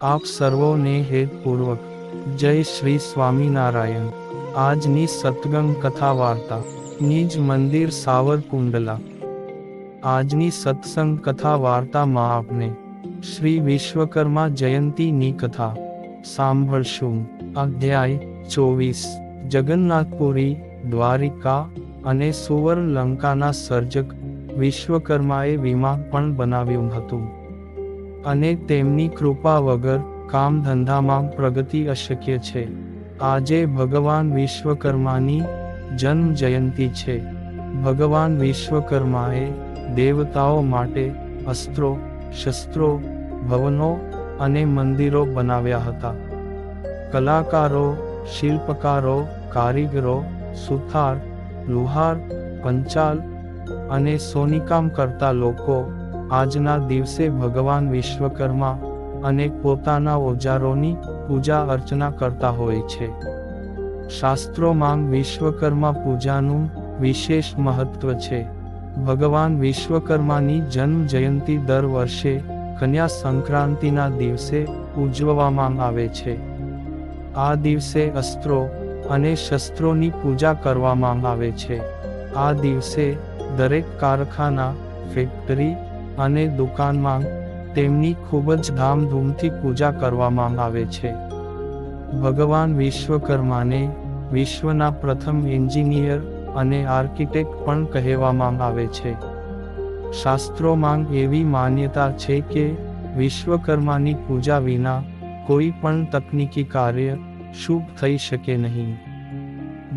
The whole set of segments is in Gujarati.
આપ સર્વોને હેતપૂર્વક જય શ્રી સ્વામિનારાયણ। આજની સત્સંગ કથા વાર્તા નિજ મંદિર સાવરકુંડલા। આજની સત્સંગ કથા વાર્તામાં આપને શ્રી વિશ્વકર્મા જયંતીની કથા સાંભળશું। અધ્યાય 24। જગન્નાથપુરી, દ્વારિકા અને સુવર્ણ લંકાના સર્જક વિશ્વકર્માએ વિમાન પણ બનાવ્યું હતું, અને તેમની કૃપા વગર કામ ધંધામાં પ્રગતિ અશક્ય છે। આજે ભગવાન વિશ્વકર્માની જન્મ જયંતી છે। ભગવાન વિશ્વકર્માએ દેવતાઓ માટે અસ્ત્રો, શસ્ત્રો, ભવનો અને મંદિરો બનાવ્યા હતા। કલાકારો, શિલ્પકારો, કારીગરો, સુથાર, લુહાર, પંચાલ અને સોનીકામ કરતા લોકો આજના દિવસે ભગવાન વિશ્વકર્મા અને પોતાના ઓજારોની પૂજા અર્ચના કરતા હોય છે। શાસ્ત્રોમાં વિશ્વકર્મા પૂજાનું વિશેષ મહત્વ છે। ભગવાન વિશ્વકર્માની જન્મ જયંતી દર વર્ષે કન્યા સંક્રાંતિના દિવસે ઉજવવામાં આવે છે। આ દિવસે અસ્ત્રો અને શસ્ત્રોની પૂજા કરવામાં આવે છે। આ દિવસે દરેક કારખાના, ફેક્ટરી અને દુકાનમાં તેમની ખૂબ જ ધામધૂમથી પૂજા કરવામાં આવે છે। ભગવાન વિશ્વકર્માને વિશ્વના પ્રથમ એન્જિનિયર અને આર્કિટેક્ટ પણ કહેવામાં આવે છે। શાસ્ત્રોમાં એવી માન્યતા છે કે વિશ્વકર્માની પૂજા વિના કોઈ પણ તકનીકી કાર્ય શુભ થઈ શકે નહીં।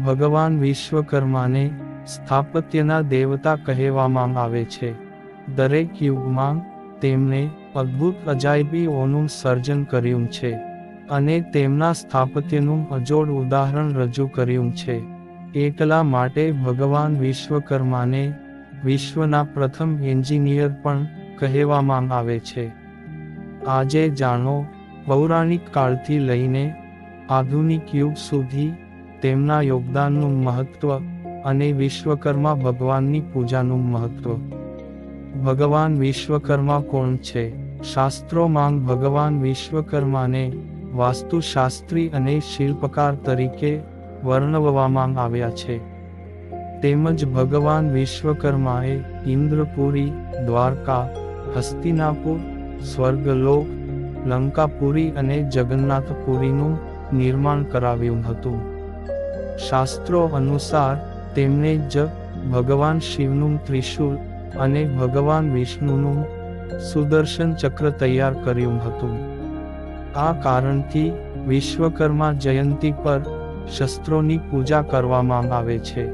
ભગવાન વિશ્વકર્માને સ્થાપત્યના દેવતા કહેવામાં આવે છે। દરેક યુગમાં તેમણે અદ્ભુત અજાયબીઓનું સર્જન કર્યું છે અને તેમના સ્થાપત્યનું અજોડ ઉદાહરણ રજૂ કર્યું છે। એટલા માટે ભગવાન વિશ્વકર્માને વિશ્વના પ્રથમ એન્જિનિયર પણ કહેવામાં આવે છે। આજે જાણો, પૌરાણિક કાળથી લઈને આધુનિક યુગ સુધી તેમના યોગદાનનું મહત્વ અને વિશ્વકર્મા ભગવાનની પૂજાનું મહત્વ। ભગવાન વિશ્વકર્મા કોણ છે? શાસ્ત્રોમાં ભગવાન વિશ્વકર્માને વાસ્તુશાસ્ત્રી અને શિલ્પકાર તરીકે વર્ણવવામાં આવ્યા છે। તેમજ ભગવાન વિશ્વકર્માએ ઇન્દ્રપુરી, દ્વારકા, હસ્તિનાપુર, સ્વર્ગલોક, લંકાપુરી અને જગન્નાથપુરીનું નિર્માણ કરાવ્યું હતું। શાસ્ત્રો અનુસાર તેમણે જ ભગવાન શિવનું ત્રિશૂલ અને ભગવાન વિષ્ણુનું સુદર્શન ચક્ર તૈયાર કર્યું હતું। આ કારણથી વિશ્વકર્મા જયંતી પર શસ્ત્રોની પૂજા કરવામાં આવે છે।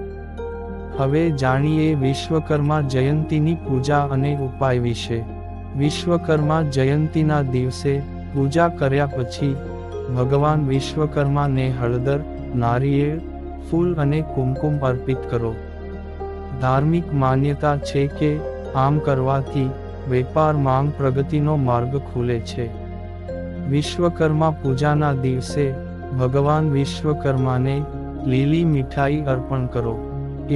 હવે જાણીએ વિશ્વકર્મા જયંતીની પૂજા અને ઉપાય વિશે। વિશ્વકર્મા જયંતીના દિવસે પૂજા કર્યા પછી ભગવાન વિશ્વકર્માને હળદર, નારિયેળ, ફૂલ અને કુમકુમ અર્પિત કરો। ધાર્મિક માન્યતા છે કે આમ કરવાથી વેપારમાં પ્રગતિનો માર્ગ ખુલે છે। વિશ્વકર્મા પૂજાના દિવસે ભગવાન વિશ્વકર્માને લીલી મીઠાઈ અર્પણ કરો,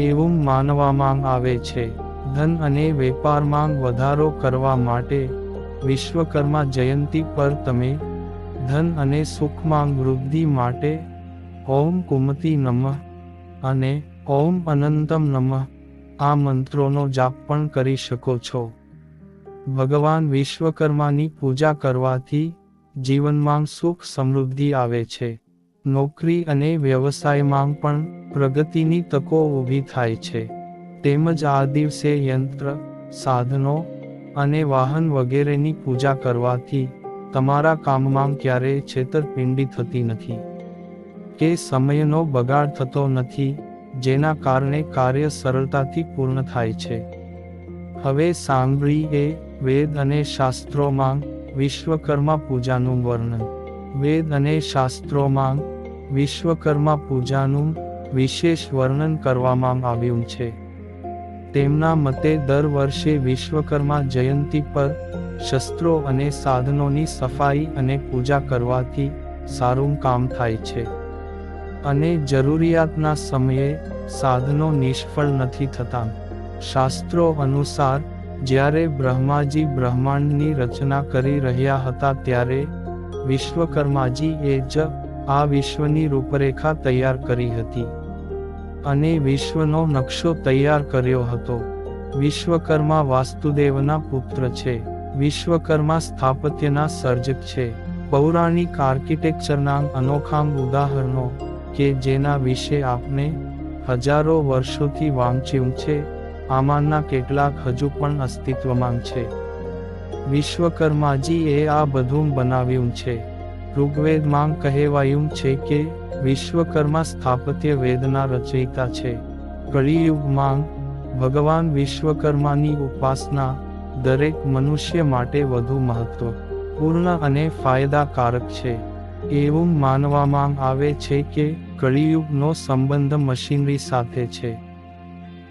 એવું માનવામાં આવે છે। ધન અને વેપારમાં વધારો કરવા માટે વિશ્વકર્મા જયંતી પર તમે ધન અને સુખમાં વૃદ્ધિ માટે ઓમ કુમતી નમઃ અને ઓમ અનંતમ નમઃ આ મંત્રોનો જાપ પણ કરી શકો છો। ભગવાન વિશ્વકર્માની પૂજા કરવાથી જીવનમાં સુખ સમૃદ્ધિ આવે છે। નોકરી અને વ્યવસાયમાં પણ પ્રગતિની તકો ઊભી થાય છે। તેમજ આ દિવસે યંત્ર, સાધનો અને વાહન વગેરેની પૂજા કરવાથી તમારા કામમાં ક્યારેય છેતરપિંડી થતી નથી કે સમયનો બગાડ થતો નથી, જેના કારણે કાર્ય સરળતાથી પૂર્ણ થાય છે। હવે સાંભળીએ વેદ અને શાસ્ત્રોમાં વિશ્વકર્મા પૂજાનું વર્ણન। વેદ અને શાસ્ત્રોમાં વિશ્વકર્મા પૂજાનું વિશેષ વર્ણન કરવામાં આવ્યું છે। તેમના મતે દર વર્ષે વિશ્વકર્મા જયંતી પર શસ્ત્રો અને સાધનોની સફાઈ અને પૂજા કરવાથી સારું કામ થાય છે અને જરૂરિયાતના સમયે સાધનો નિષ્ફળ નથી થતા। શાસ્ત્રો અનુસાર જ્યારે બ્રહ્માજી બ્રહ્માંડની રચના કરી રહ્યા હતા ત્યારે વિશ્વકર્માજીએ જ આ વિશ્વની રૂપરેખા તૈયાર કરી હતી અને વિશ્વનો નકશો તૈયાર કર્યો હતો. વિશ્વકર્મા વાસ્તુદેવના પુત્ર છે. વિશ્વકર્મા સ્થાપત્યના સર્જક છે. પૌરાણિક આર્કિટેક્ચરના અનોખા ઉદાહરણો કે જેના વિશે આપણે હજારો વર્ષોથી વાંચ્યું છે, આમાંના કેટલાક હજુ પણ અસ્તિત્વમાં છે. વિશ્વકર્માજીએ આ બધું બનાવ્યું છે. ઋગ્વેદમાં કહેવાયું છે કે વિશ્વકર્મા સ્થાપત્ય વેદના રચયિતા છે. કળિયુગમાં ભગવાન વિશ્વકર્માની ઉપાસના દરેક મનુષ્ય માટે વધુ મહત્વપૂર્ણ અને ફાયદાકારક છે. એવું માનવામાં આવે છે કે કળિયુગનો સંબંધ મશીનરી સાથે છે.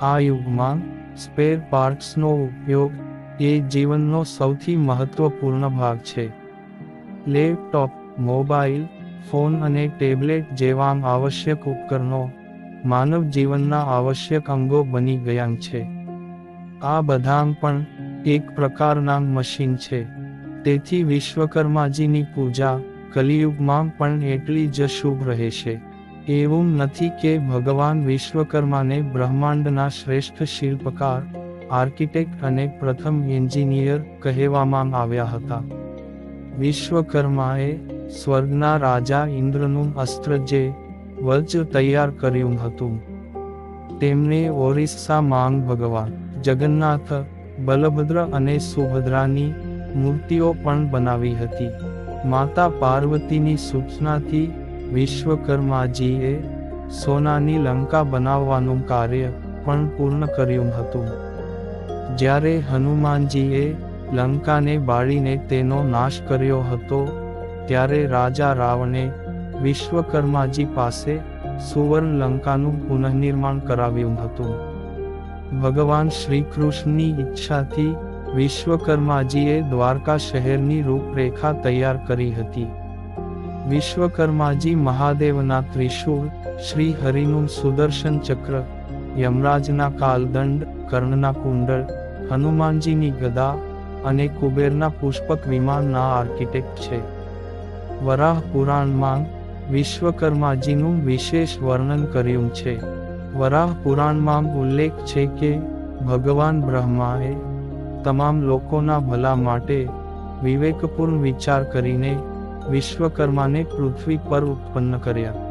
આ યુગમાં સ્પેર પાર્ટ્સનો ઉપયોગ એ જીવનનો સૌથી મહત્વપૂર્ણ ભાગ છે. લેપટોપ, મોબાઈલ ફોન અને ટેબ્લેટ જેવા આવશ્યક ઉપકરણો માનવ જીવનના આવશ્યક અંગો બની ગયા છે. આ બધા પણ એક પ્રકારના મશીન છે. તેથી વિશ્વકર્માજીની પૂજા કલિયુગમાં પણ એટલી જ શુભ રહેશે. એવું નથી કે ભગવાન વિશ્વકર્માને બ્રહ્માંડના શ્રેષ્ઠ શિલ્પકાર, આર્કિટેક્ટ અને પ્રથમ એન્જિનિયર કહેવામાં આવ્યા હતા. વિશ્વકર્માએ સ્વર્ગના રાજા ઇન્દ્રનું અસ્ત્ર જે વજ્ર તૈયાર કર્યું હતું. તેમણે ઓરિસ્સામાં ભગવાન જગન્નાથ, બલભદ્ર અને સુભદ્રાની મૂર્તિઓ પણ બનાવી હતી. માતા પાર્વતીની સૂચનાથી વિશ્વકર્માજીએ સોનાની લંકા બનાવવાનું કાર્ય પણ પૂર્ણ કર્યું હતું. જ્યારે હનુમાનજીએ લંકાને બાળીને તેનો નાશ કર્યો હતો, ત્યારે રાજા રાવણે વિશ્વકર્માજી પાસે સુવર્ણ લંકાનું પુનઃનિર્માણ કરાવ્યું હતું. ભગવાન શ્રીકૃષ્ણની ઈચ્છાથી વિશ્વકર્માજીએ દ્વારકા શહેરની રૂપરેખા તૈયાર કરી હતી. વિશ્વકર્માજી મહાદેવના ત્રિશૂળ, શ્રી હરિનું સુદર્શન ચક્ર, યમરાજના કાલદંડ, કર્ણના કુંડળ, હનુમાનજીની ગદા અને કુબેરના પુષ્પક વિમાનના આર્કિટેક્ટ છે. વરાહ પુરાણમાં વિશ્વકર્માજીનું વિશેષ વર્ણન કર્યું છે. વરાહ પુરાણમાં ઉલ્લેખ છે કે ભગવાન બ્રહ્માએ તમામ લોકોના ભલા માટે વિવેકપૂર્ણ વિચાર કરીને વિશ્વકર્માને પૃથ્વી પર ઉત્પન્ન કર્યા.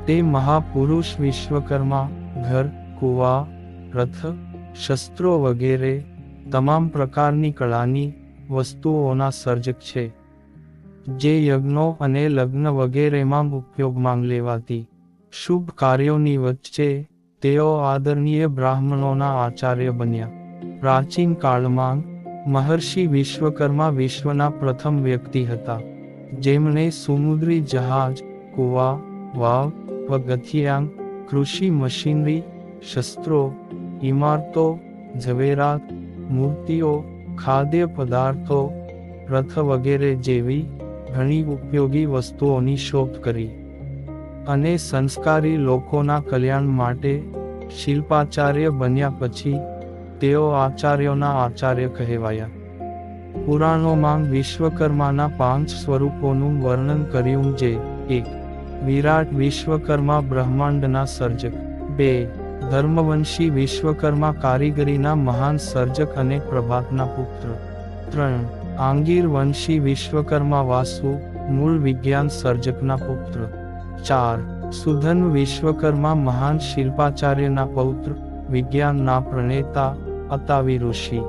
તે મહાપુરુષ વિશ્વકર્મા ઘર, કુવા, રથ, શસ્ત્રો વગેરે તમામ પ્રકારની કળાની વસ્તુઓના સર્જક છે, જે યજ્ઞો અને લગ્ન વગેરેમાં ઉપયોગમાં લેવાતી શુભ કાર્યોની વચ્ચે તેઓ આદરણીય બ્રાહ્મણોના આચાર્ય બન્યા. પ્રાચીન કાળમાં મહર્ષિ વિશ્વકર્મા વિશ્વના પ્રથમ વ્યક્તિ હતા, જેમણે સમુદ્રી જહાજ, કુવા, વાવ, પગથિયાં, કૃષિ મશીનરી, શસ્ત્રો, ઇમારતો, ઝવેરાત, મૂર્તિઓ, ખાદ્ય પદાર્થો, રથ વગેરે જેવી ઘણી ઉપયોગી વસ્તુઓની શોધ કરી અને સંસ્કારી લોકોના કલ્યાણ માટે શિલ્પાચાર્ય બન્યા. પછી તેઓ આચાર્યોના આચાર્ય કહેવાયા. પુરાણોમાં વિશ્વકર્માના 5 સ્વરૂપોનું વર્ણન કર્યું, જે 1. વિરાટ વિશ્વકર્મા બ્રહ્માંડના સર્જક. 2. ધર્મવંશી વિશ્વકર્મા કારીગરીના મહાન સર્જક અને પ્રભાતના પુત્ર. 3. આંગીર વંશી વિશ્વકર્મા વાસુ, મૂળ વિજ્ઞાન સર્જકના પુત્ર. 4. સુધન વિશ્વકર્મા મહાન શિલ્પાચાર્યના પૌત્ર, વિજ્ઞાનના પ્રણેતા અતાવી ઋષિ.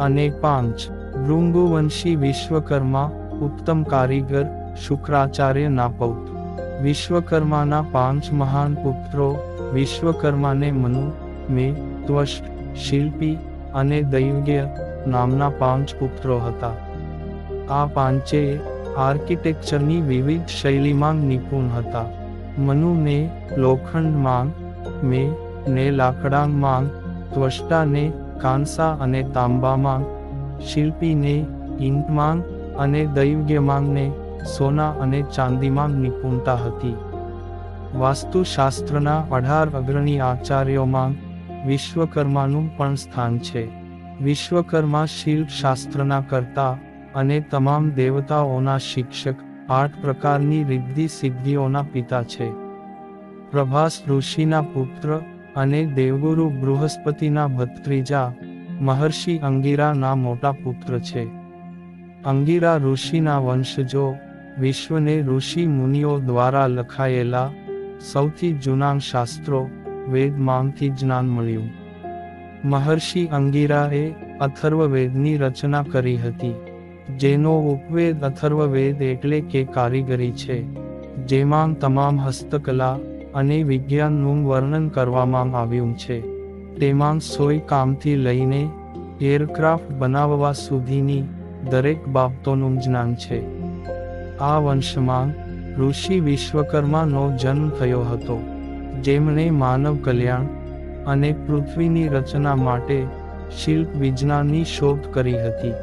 અને 5. ભૃંગુવંશી વિશ્વકર્મા ઉત્તમ કારીગર, શુક્રાચાર્યના પૌત્ર. વિશ્વકર્માના 5 મહાન પુત્રો વિશ્વકર્માને મનુ, મે, ત્વષ્ટ, શિલ્પી અને દૈવજ્ઞ નામના 5 પુત્રો હતા. આ પાંચેય આર્કિટેક્ચરની વિવિધ શૈલીમાં નિપુણ હતા. મનુને લોખંડમાં, મે ને લાકડામાં, ત્વષ્ટાને કાંસા અને તાંબામાં, શિલ્પીને ઈંટમાં અને દૈવજ્ઞમાંને સોના અને ચાંદીમાં નિપુણતા હતી. વાસ્તુશાસ્ત્રના 18 અગ્રણી આચાર્યોમાં વિશ્વકર્માનું પણ સ્થાન છે. વિશ્વકર્મા શિલ્પશાસ્ત્રના કર્તા અને તમામ દેવતાઓના શિક્ષક, 8 પ્રકારની રિદ્ધિ સિદ્ધિઓના પિતા છે. પ્રભાસ ઋષિના પુત્ર અને દેવગુરુ બૃહસ્પતિના ભત્રીજા મહર્ષિ અંગિરાના મોટા પુત્ર છે. અંગિરા ઋષિના વંશજો વિશ્વને ઋષિ મુનિઓ દ્વારા લખાયેલા સૌથી જૂના શાસ્ત્રો વેદમાંથી જ્ઞાન મળ્યું. મહર્ષિ અંગિરાએ અથર્વવેદની રચના કરી હતી, જેનો ઉપવેદ અથર્વવેદ એટલે કે કારીગરી છે, જેમાં તમામ હસ્તકલા અને વિજ્ઞાનનું વર્ણન કરવામાં આવ્યું છે. તેમાં સોય કામથી લઈને એરક્રાફ્ટ બનાવવા સુધીની દરેક બાબતોનું જ્ઞાન છે. આ વંશમાં ઋષિ વિશ્વકર્માનો જન્મ થયો હતો, જેમણે માનવ કલ્યાણ અને પૃથ્વીની રચના માટે શિલ્પ વિજ્ઞાનની શોધ કરી હતી.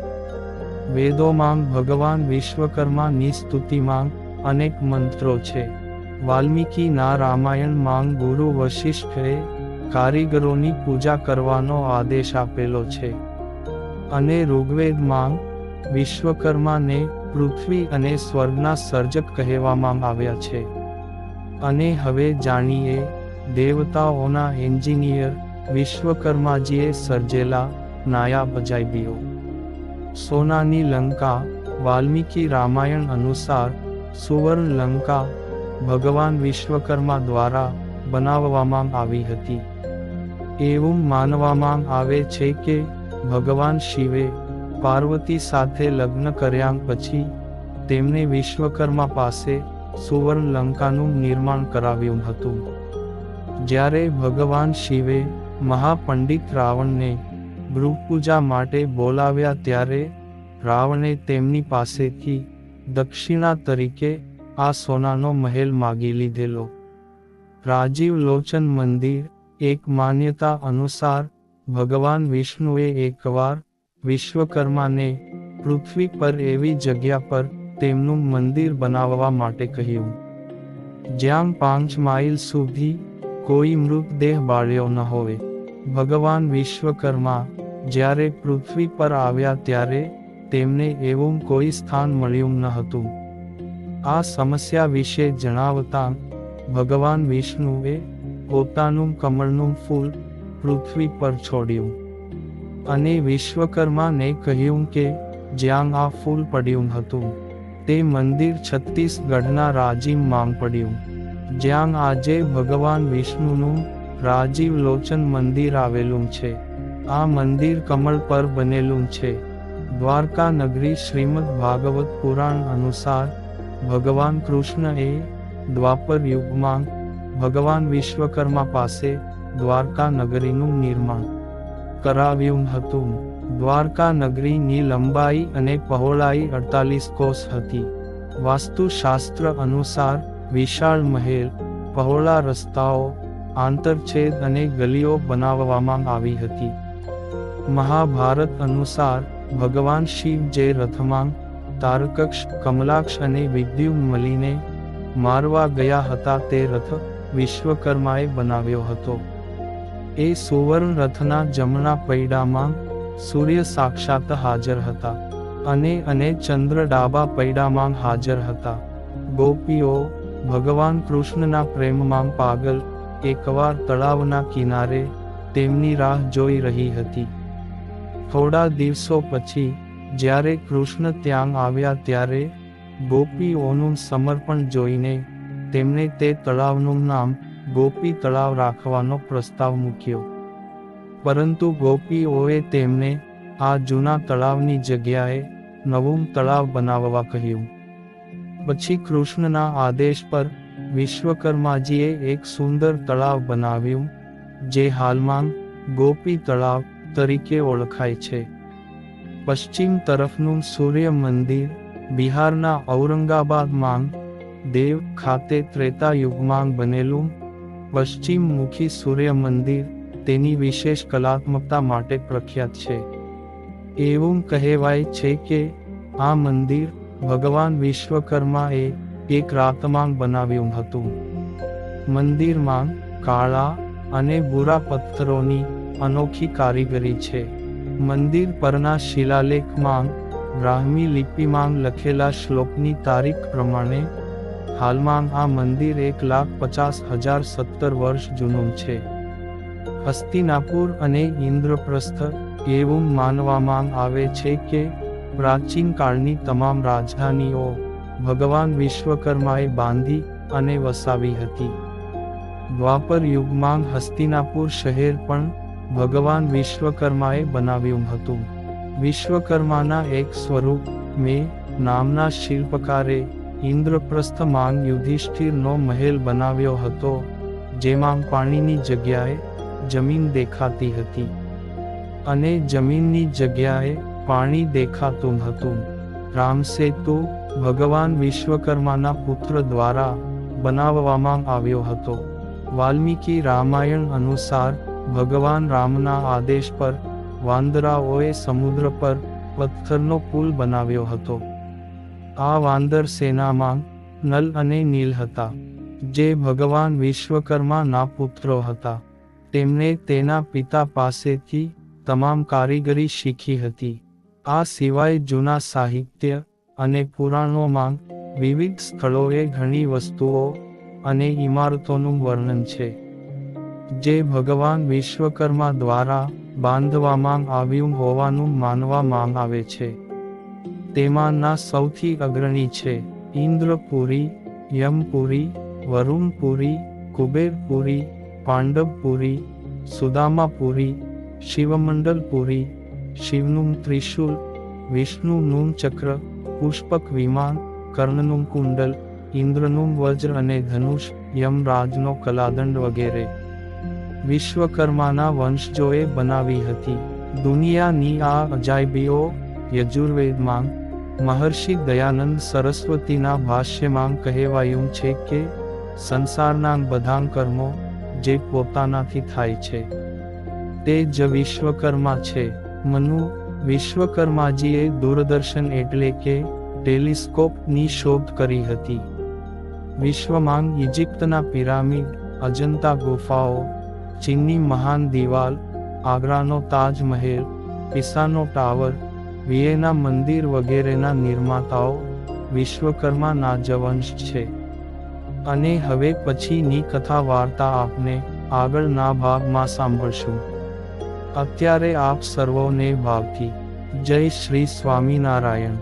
વેદોમાં ભગવાન વિશ્વકર્માની સ્તુતિમાં અનેક મંત્રો છે. વાલ્મીકીના રામાયણમાં ગુરુ વશિષ્ઠએ કારીગરોની પૂજા કરવાનો આદેશ આપેલો છે. અને ઋગ્વેદમાં વિશ્વકર્માને પૃથ્વી અને સ્વર્ગના સર્જક કહેવામાં આવ્યા છે. અને હવે જાણીએ દેવતાઓના એન્જિનિયર વિશ્વકર્માજીએ સર્જેલા નાયાબ અજાયબીઓ. સોનાની લંકા વાલ્મીકી રામાયણ અનુસાર સુવર્ણ લંકા ભગવાન વિશ્વકર્મા દ્વારા બનાવવામાં આવી હતી. એવું માનવામાં આવે છે કે ભગવાન શિવે પાર્વતી સાથે લગ્ન કર્યા પછી તેમને વિશ્વકર્મા પાસે સુવર્ણ લંકાનું નિર્માણ કરાવ્યું હતું. જ્યારે ભગવાન શિવે મહાપંડિત રાવણને ગૃહપૂજા માટે બોલાવ્યા ત્યારે રાવણે તેમની પાસેથી દક્ષિણા તરીકે આ સોનાનો મહેલ માગી લીધેલો. રાજીવ લોચન મંદિર એક માન્યતા અનુસાર ભગવાન વિષ્ણુએ એકવાર વિશ્વકર્માને પૃથ્વી પર એવી જગ્યા પર તેમનું મંદિર બનાવવા માટે કહ્યું, જ્યાં 5 માઇલ સુધી કોઈ મૃતદેહ બાળ્યો ન હોય. ભગવાન વિશ્વકર્મા જ્યારે પૃથ્વી પર આવ્યા ત્યારે તેમને એવું કોઈ સ્થાન મળ્યું ન હતું. આ સમસ્યા વિશે જણાવતા ભગવાન વિષ્ણુએ પોતાનું કમળનું ફૂલ પૃથ્વી પર છોડ્યું અને વિશ્વકર્માને કહ્યું કે જ્યાં આ ફૂલ પડ્યું હતું તે મંદિર છત્તીસગઢના રાજીવમાં પડ્યું, જ્યાં આજે ભગવાન વિષ્ણુનું રાજીવ લોચન મંદિર આવેલું છે. આ મંદિર કમળ પર બનેલું છે. દ્વારકા નગરી શ્રીમદ ભાગવત પુરાણ અનુસાર ભગવાન કૃષ્ણએ દ્વાપર યુગમાં ભગવાન વિશ્વકર્મા પાસે દ્વારકા નગરીનું નિર્માણ કરાવ્યું હતું. દ્વારકા નગરીની લંબાઈ અને પહોળાઈ 48 કોસ હતી. વાસ્તુશાસ્ત્ર અનુસાર વિશાળ મહેલ, પહોળા રસ્તાઓ, આંતરછેદ અને ગલીઓ બનાવવામાં આવી હતી. મહાભારત અનુસાર ભગવાન શિવ જે રથમાં તારકક્ષ, કમલાક્ષ અને વિદ્યુમ મળીને મારવા ગયા હતા તે રથ વિશ્વકર્માએ બનાવ્યો હતો. એ સુવર્ણ રથના જમણા પૈડામાં સૂર્ય સાક્ષાત હાજર હતા અને ચંદ્ર ડાબા પૈડામાં હાજર હતા. ગોપીઓ ભગવાન કૃષ્ણના પ્રેમમાં પાગલ એકવાર તળાવના કિનારે તેમની રાહ જોઈ રહી હતી. થોડા દિવસો પછી જ્યારે કૃષ્ણ ત્યાં આવ્યા ત્યારે ગોપીઓનું સમર્પણ જોઈને તેમણે તે તળાવનું નામ ગોપી તળાવ રાખવાનો પ્રસ્તાવ મૂક્યો. પરંતુ ગોપીઓએ તેમને આ જૂના તળાવની જગ્યાએ નવું તળાવ બનાવવા કહ્યું. પછી કૃષ્ણના આદેશ પર વિશ્વકર્માજીએ એક સુંદર તળાવ બનાવ્યું, જે હાલમાં ગોપી તળાવ તરીકે ઓળખાય છે. પશ્ચિમ તરફનું સૂર્ય મંદિર બિહારના ઔરંગાબાદમાં દેવ ખાતે ત્રેતા યુગમાં બનેલું પશ્ચિમમુખી સૂર્ય મંદિર તેની વિશેષ કલાત્મકતા માટે પ્રખ્યાત છે. એવું કહેવાય છે કે આ મંદિર ભગવાન વિશ્વકર્માએ એક રાતમાં બનાવ્યું હતું. મંદિરમાં કાળા અને ભૂરા પથ્થરોની અનોખી કારીગરી છે. મંદિર પરના શિલાલેખમાં બ્રાહ્મી લિપિમાં લખેલા શ્લોકની તારીખ પ્રમાણે હાલમાં આ મંદિર 1,50,017 વર્ષ જૂનું છે. હસ્તિનાપુર અને ઇન્દ્રપ્રસ્થ એવું માનવામાં આવે છે કે પ્રાચીન કાળની તમામ રાજધાનીઓ ભગવાન વિશ્વકર્માએ બાંધી અને વસાવી હતી. દ્વાપર યુગમાં હસ્તિનાપુર શહેર પણ ભગવાન વિશ્વકર્માએ બનાવ્યું હતું. વિશ્વકર્માના એક સ્વરૂપ મેં નામના શિલ્પકારે ઇન્દ્રપ્રસ્થમાં યુધિષ્ઠિરનો મહેલ બનાવ્યો હતો, જેમાં પાણીની જગ્યાએ જમીન દેખાતી હતી અને જમીનની જગ્યાએ પાણી દેખાતું હતું. રામસેતુ ભગવાન વિશ્વકર્માના પુત્ર દ્વારા બનાવવામાં આવ્યો હતો. વાલ્મીકી રામાયણ અનુસાર ભગવાન રામના આદેશ પર વાંદરાઓએ સમુદ્ર પર પથ્થરનો પુલ બનાવ્યો હતો. આ વાંદર સેનામાં નલ અને નીલ હતા, જે ભગવાન વિશ્વકર્માના પુત્રો હતા. તેમણે તેના પિતા પાસેથી તમામ કારીગરી શીખી હતી. આ સિવાય જૂના સાહિત્ય અને પુરાણોમાં વિવિધ સ્થળોએ ઘણી વસ્તુઓ અને ઇમારતોનું વર્ણન છે, જે ભગવાન વિશ્વકર્મા દ્વારા બાંધવામાં આવ્યું હોવાનું માનવામાં આવે છે. તેમાંના સૌથી અગ્રણી છે ઇન્દ્રપુરી, યમપુરી, વરુણપુરી, કુબેરપુરી, પાંડવપુરી, સુદામાપુરી, શિવમંડલપુરી, શિવનું ત્રિશૂલ, વિષ્ણુનું ચક્ર, પુષ્પક વિમાન, કર્ણનું કુંડલ, ઇન્દ્રનું વજ્ર અને ધનુષ, યમરાજનો કલાદંડ વગેરે વિશ્વકર્માના વંશજોએ બનાવી હતી. દુનિયાની આ અજાયબીઓ યજુર્વેદમાં મહર્ષિ દયાનંદ સરસ્વતીના ભાષ્યમાં કહેવાયું છે કે સંસારના બધા કર્મો જે પોતાનાથી થાય છે તે જ વિશ્વકર્મા છે. મનુ વિશ્વકર્માજીએ દૂરદર્શન એટલે કે ટેલિસ્કોપની શોધ કરી હતી. વિશ્વમાં ઇજિપ્તના પિરામિડ, અજંતા ગુફાઓ, ચીનની મહાન દિવાલ, આગ્રાનો તાજમહેલ, પિસાનો ટાવર, વિયેના મંદિર વગેરેના નિર્માતાઓ વિશ્વકર્માના જ વંશ છે. અને હવે પછીની કથા વાર્તા આપને આગળના ભાગમાં સાંભળશું. અત્યારે આપ સર્વોને ભાવથી જય શ્રી સ્વામિનારાયણ.